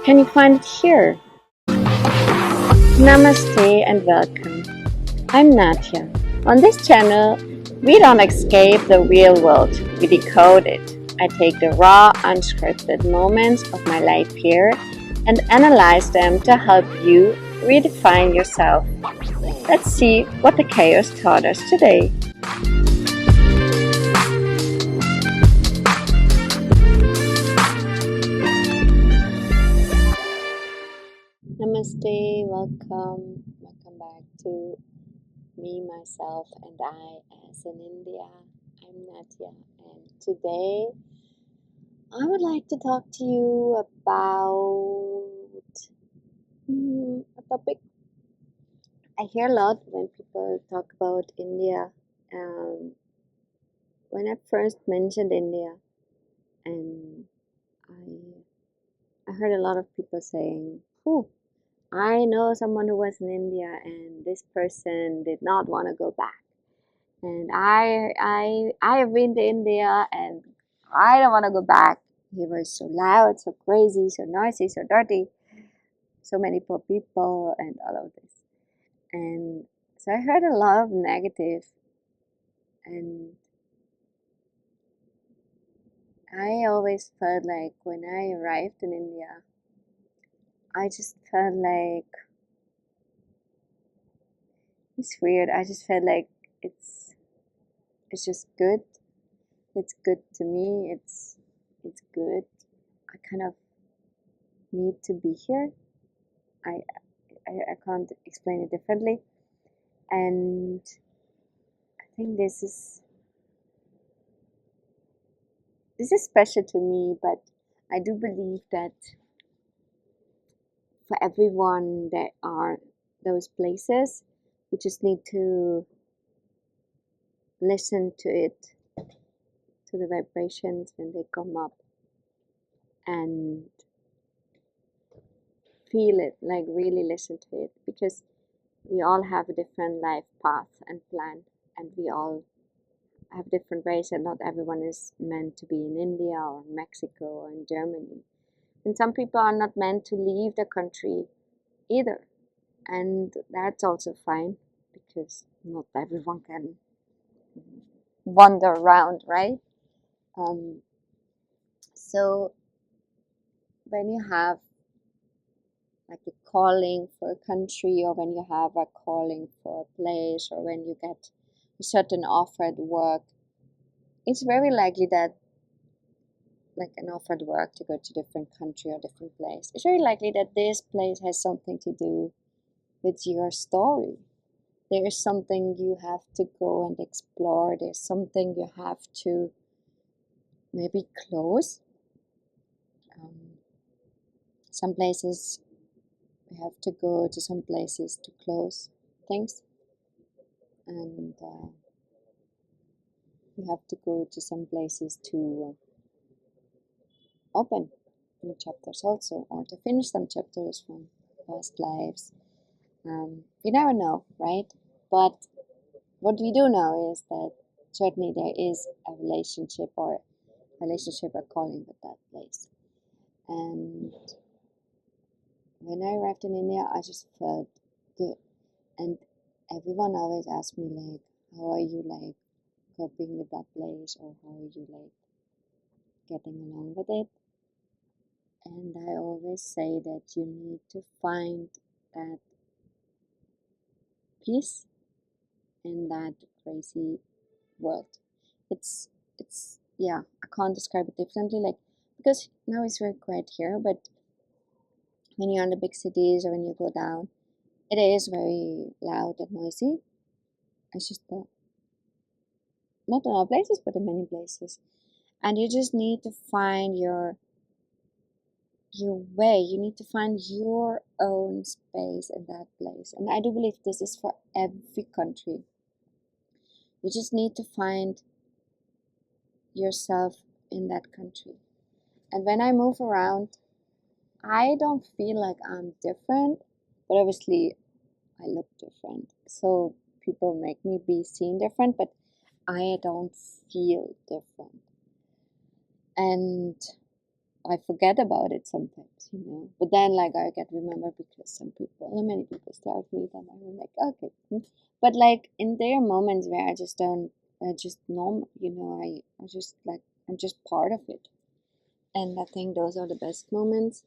Can you find it here? Namaste and welcome. I'm Nadja. On this channel, we don't escape the real world, we decode it. I take the raw, unscripted moments of my life here and analyze them to help you redefine yourself. Let's see what the chaos taught us today. Namaste, welcome back to me, myself, and I as in India. I'm Nadja, and today I would like to talk to you about a topic I hear a lot when people talk about India. Um, when I first mentioned India, and I heard a lot of people saying, "Oh, I know someone who was in India, and this person did not want to go back." And I have been to India and I don't want to go back. It was so loud, so crazy, so noisy, so dirty, so many poor people, and all of this. And so I heard a lot of negative, and I always felt like when I arrived in India, I just felt like it's weird. I just felt like it's just good. It's good to me. It's good. I kind of need to be here. I I can't explain it differently. And I think this is special to me, but I do believe that for everyone there are those places. We just need to listen to it, to the vibrations when they come up, and feel it, like really listen to it, because we all have a different life path and plan, and we all have different ways, and not everyone is meant to be in India or in Mexico or in Germany. And some people are not meant to leave the country either. And that's also fine, because not everyone can wander around, right? Um, so when you have like a calling for a country, or when you have a calling for a place, or when you get a certain offer at work, it's very likely that, like an offer at work to go to a different country or different place, it's very likely that this place has something to do with your story. There is something you have to go and explore. There's something you have to maybe close. Um, some places we have to go to some places to close things, and you have to go to some places to open new chapters also, or to finish some chapters from past lives. We never know, right? But what we do know is that certainly there is a relationship or calling with that place. And when I arrived in India, I just felt good. And everyone always asked me, like, how are you, like, coping with that place, or how are you, like, getting along with it? And I always say that you need to find that peace in that crazy world. It's yeah, I can't describe it differently, like, because now it's very quiet here, but when you're in the big cities or when you go down, it is very loud and noisy. It's just not in all places, but in many places. And you just need to find your way. You need to find your own space in that place. And I do believe this is for every country. You just need to find yourself in that country. And when I move around, I don't feel like I'm different, but obviously I look different. So people make me be seen different, but I don't feel different. And I forget about it sometimes, But then, like, I get remember because many people start me, then I'm like, okay. But like in their moments where I just don't, I just normal, I just like, I'm just part of it. And I think those are the best moments.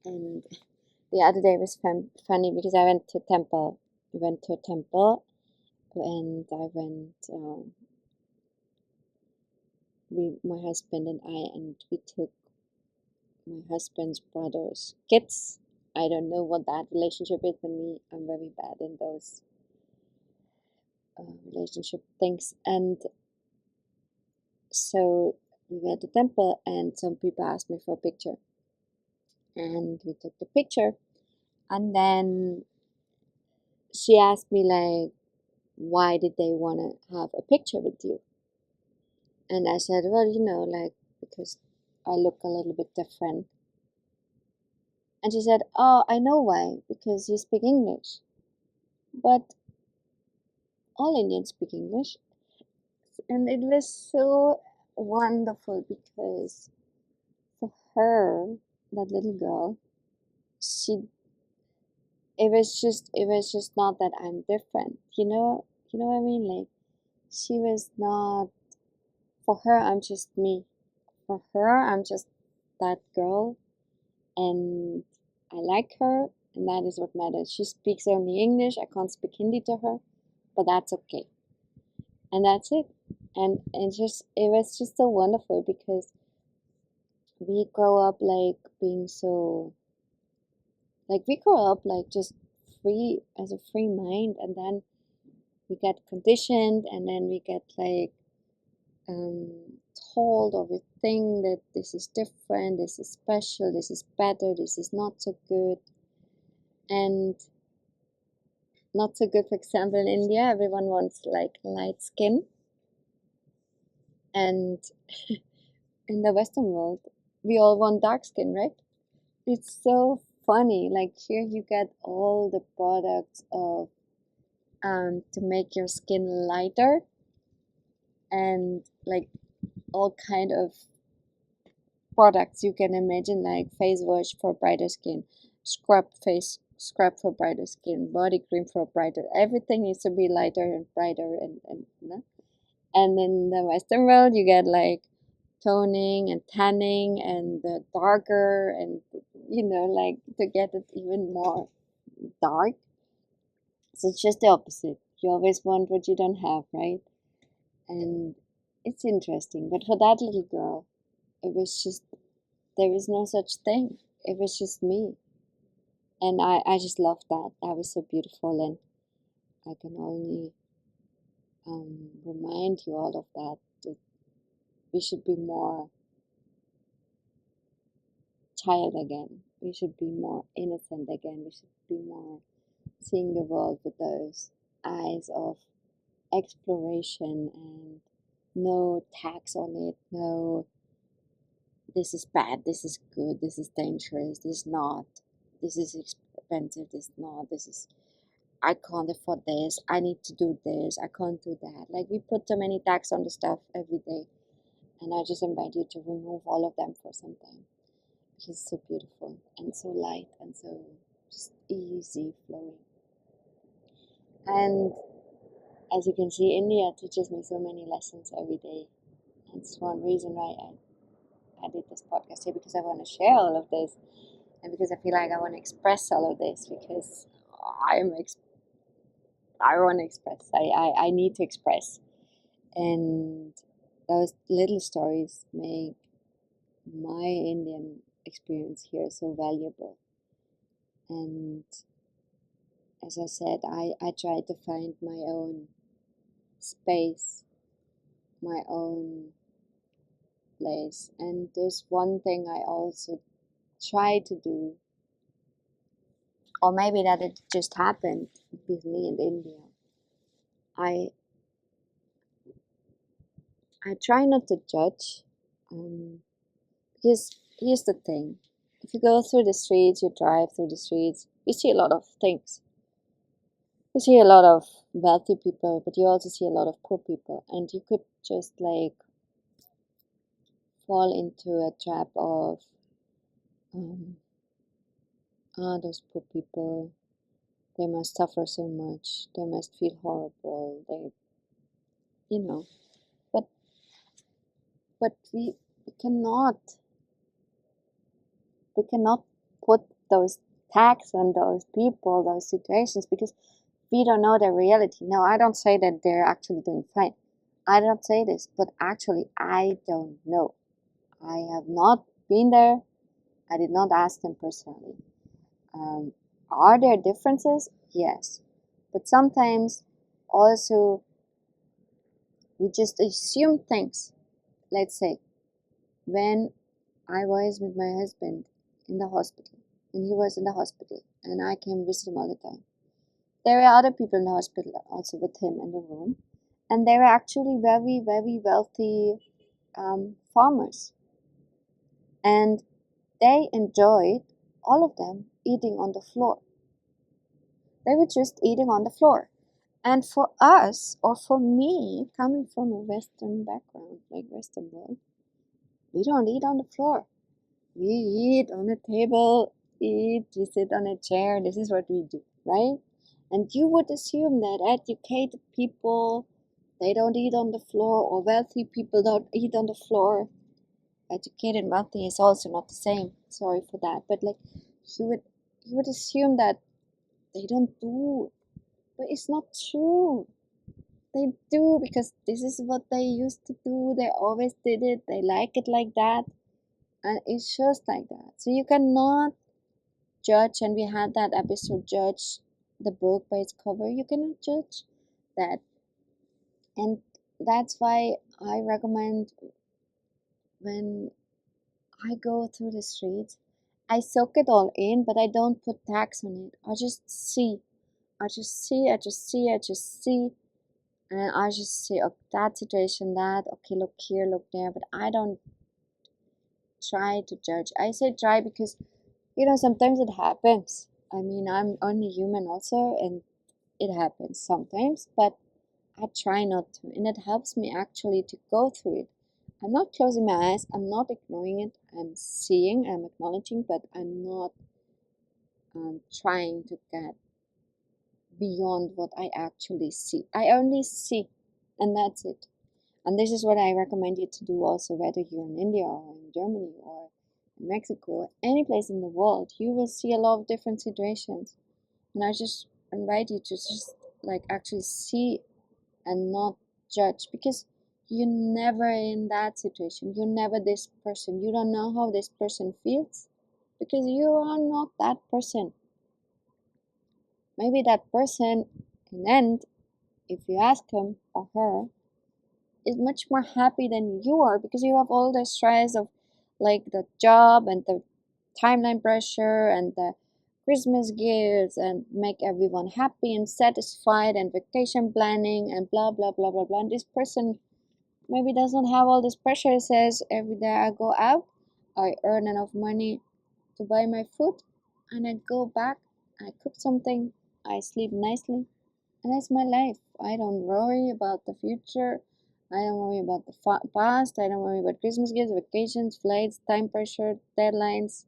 And the other day was funny because I went to temple. We went to a temple, and I went. My husband and I, and we took my husband's brother's kids. I don't know what that relationship is with me. I'm very bad in those relationship things. And so we went to the temple, and some people asked me for a picture, and we took the picture. And then she asked me, like, why did they want to have a picture with you? And I said, well, like, because I look a little bit different. And she said, oh, I know why, because you speak English. But all Indians speak English. And it was so wonderful because for her, that little girl, she it was just not that I'm different. You know what I mean? Like, she was not, for her I'm just me. For her I'm just that girl, and I like her, and that is what matters. She speaks only English. I can't speak Hindi to her, but that's okay. And that's it. And just it was just so wonderful because we grow up like being so, like, we grow up like just free, as a free mind, and then we get conditioned, and then we get like um told, or we think that this is different, this is special, this is better, this is not so good. And not so good, for example, in India everyone wants like light skin, and in the Western world we all want dark skin, right? It's so funny. Like, here you get all the products of to make your skin lighter, and like all kind of products you can imagine, like face wash for brighter skin, scrub for brighter skin, body cream for brighter. Everything needs to be lighter and brighter, and in the Western world you get like toning and tanning and the darker, and like to get it even more dark. So it's just the opposite. You always want what you don't have, right? And it's interesting. But for that little girl, it was just, there was no such thing. It was just me. And I just loved that. That was so beautiful. And I can only remind you all of that we should be more child again. We should be more innocent again. We should be more seeing the world with those eyes of exploration, and no tax on it, no, this is bad, this is good, this is dangerous, this is not, this is expensive, this is not, this is, I can't afford this, I need to do this, I can't do that. Like, we put so many tax on the stuff every day, and I just invite you to remove all of them for some time, because it's so beautiful and so light and so just easy flowing. And as you can see, India teaches me so many lessons every day. And it's one reason why I did this podcast here, because I want to share all of this, and because I feel like I want to express all of this, because I want to express. I need to express. And those little stories make my Indian experience here so valuable. And as I said, I try to find my own space, my own place. And there's one thing I also try to do, or maybe that it just happened with me in India. I I try not to judge, because here's the thing: if you go through the streets, you drive through the streets, you see a lot of things. You see a lot of wealthy people, but you also see a lot of poor people, and you could just like fall into a trap of those poor people, they must suffer so much, they must feel horrible, you know. But we cannot put those tags on those people, those situations, because we don't know their reality. No, I don't say that they're actually doing fine. I don't say this, but actually I don't know. I have not been there. I did not ask them personally. Are there differences? Yes. But sometimes also we just assume things. Let's say when I was with my husband in the hospital, and he was in the hospital, and I came visit him all the time. There were other people in the hospital also with him in the room, and they were actually very, very wealthy farmers, and they enjoyed, all of them, eating on the floor. They were just eating on the floor. And for us, or for me, coming from a Western background, like Western world, we don't eat on the floor. We eat on a table, we sit on a chair. This is what we do, right? And you would assume that educated people, they don't eat on the floor, or wealthy people don't eat on the floor. Educated and wealthy is also not the same. Sorry for that. But like you would assume that they don't do, but it's not true. They do, because this is what they used to do. They always did it. They like it like that. And it's just like that. So you cannot judge, and we had that episode, judge the book by its cover. You cannot judge that. And that's why I recommend, when I go through the streets, I soak it all in, but I don't put tags on it. I just see. I just see, I just see, I just see. And I just say, oh, that situation, that, okay, look here, look there. But I don't try to judge. I say try because, sometimes it happens. I mean, I'm only human also, and it happens sometimes, but I try not to. And it helps me actually to go through it. I'm not closing my eyes, I'm not ignoring it. I'm seeing, I'm acknowledging, but I'm not trying to get beyond what I actually see. I only see, and that's it. And this is what I recommend you to do also, whether you're in India or in Germany or in Mexico or any place in the world. You will see a lot of different situations. And I just invite you to just like actually see and not judge, because you're never in that situation. You're never this person. You don't know how this person feels, because you are not that person. Maybe that person, in the end, if you ask him or her, is much more happy than you are, because you have all the stress of like the job and the timeline pressure and the Christmas gifts and make everyone happy and satisfied and vacation planning and blah blah blah blah blah. And this person maybe doesn't have all this pressure. Says every day I go out, I earn enough money to buy my food, and I go back, I cook something, I sleep nicely, and that's my life. I don't worry about the future. I don't worry about the past. I don't worry about Christmas gifts, vacations, flights, time pressure, deadlines,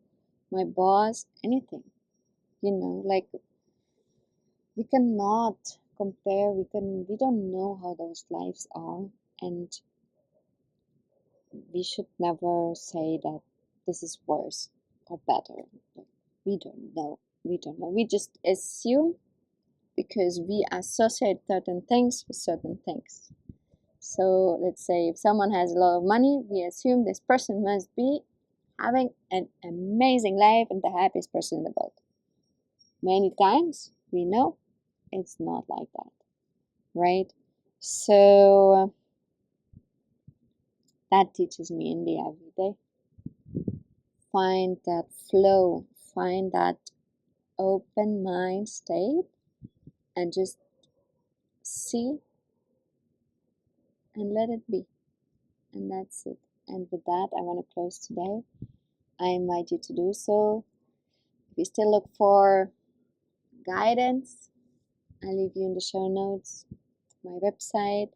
my boss, anything. Like we cannot compare. We don't know how those lives are, and we should never say that this is worse or better. We don't know. We don't know. We just assume, because we associate certain things with certain things. So let's say if someone has a lot of money, we assume this person must be having an amazing life and the happiest person in the world. Many times we know it's not like that, right? So that teaches me India every day. Find that flow, find that open mind state, and just see and let it be. And that's it. And with that, I want to close today. I invite you to do so. If you still look for guidance, I'll leave you in the show notes my website.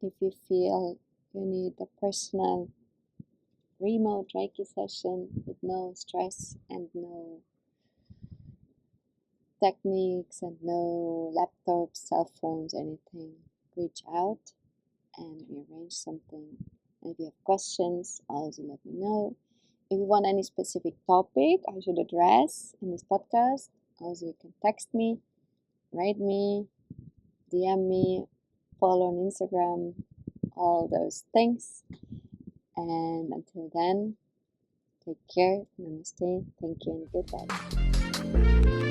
If you feel you need a personal remote Reiki session with no stress and no techniques and no laptops, cell phones, anything. Reach out and we arrange something. And if you have questions, also let me know. If you want any specific topic I should address in this podcast, also you can text me, write me, DM me, follow on Instagram, all those things. And until then, take care, namaste, thank you, and goodbye.